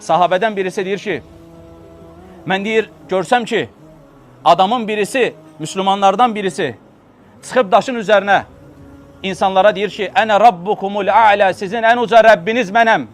Sahabeden birisi deyir ki, mən deyir, görsəm ki, adamın birisi, Müslümanlardan birisi çıxıb daşın üzərinə insanlara deyir ki, ənə rabbukumul a'lə, sizin ən uca Rəbbiniz mənəm.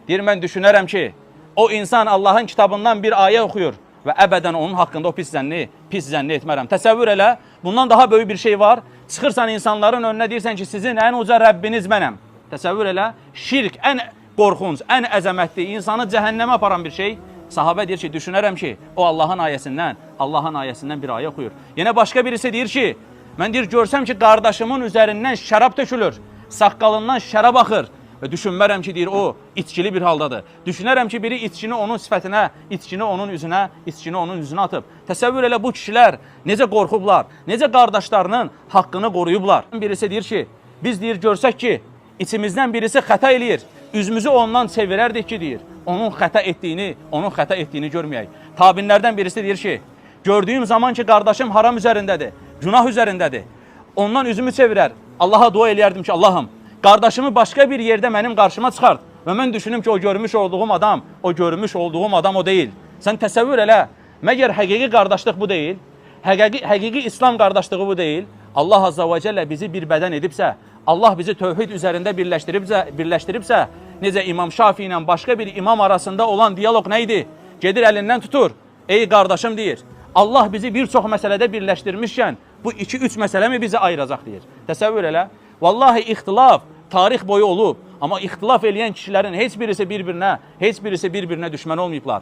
Deyir, mən düşünərəm ki, o insan Allahın kitabından bir ayə oxuyur və əbədən onun haqqında o pis zənni etmərəm. Təsəvvür elə, bundan daha böyük bir şey var. Çıxırsan insanların önünə deyirsən ki, sizin ən uca Rəbbiniz mənəm. Təsəvvür elə, şirk ən qorxunc, ən əzəmətli, insanı cəhənnəmə aparan bir şey. Sahabə deyir ki, düşünərəm ki, o Allahın ayəsindən bir ayə oxuyur. Yenə başqa birisi deyir ki, mən deyir, görsəm ki, qardaşımın üzərindən şərab tökülür, saqqalından şərab axır və düşünmərəm ki, deyir, o içkili bir haldadır. Düşünərəm ki, biri içkini onun sifətinə, içkini onun üzünə atıb. Təsəvvür elə bu kişilər necə qorxublar, necə qardaşlarının haqqını qoruyublar. Birisi deyir ki, biz deyir, görsək ki, içimizdən birisi xəta eləyir, üzümüzü ondan çevirərdik ki, deyir, onun xəta etdiyini görməyək. Tabinlərdən birisi deyir ki, gördüyüm zaman ki, qardaşım haram üzərindədir, günah üzərindədir, ondan üzümü çevirər, Allaha dua eləyərdim ki, Allahım, qardaşımı başqa bir yerdə mənim qarşıma çıxart və mən düşünüm ki, o görmüş olduğum adam o deyil. Sən təsəvvür elə, məgər həqiqi qardaşlıq bu deyil, həqiqi İslam qardaşlığı bu deyil. Allah Azza və Cəllə bizi bir bədən edibsə, Allah bizi tövhid üzərində birləşdiribsə, necə İmam Şafi ilə başqa bir imam arasında olan diyalog nə idi? Gedir əlindən tutur, ey qardaşım deyir, Allah bizi bir çox məsələdə birləşdirmişkən, bu 2-3 məsələ mi bizi ayıracaq deyir. Təsəvvür elə, vallahi ixtilaf tarix boyu olub, amma ixtilaf eləyən kişilərin heç birisi bir-birinə düşmən olmayıblar.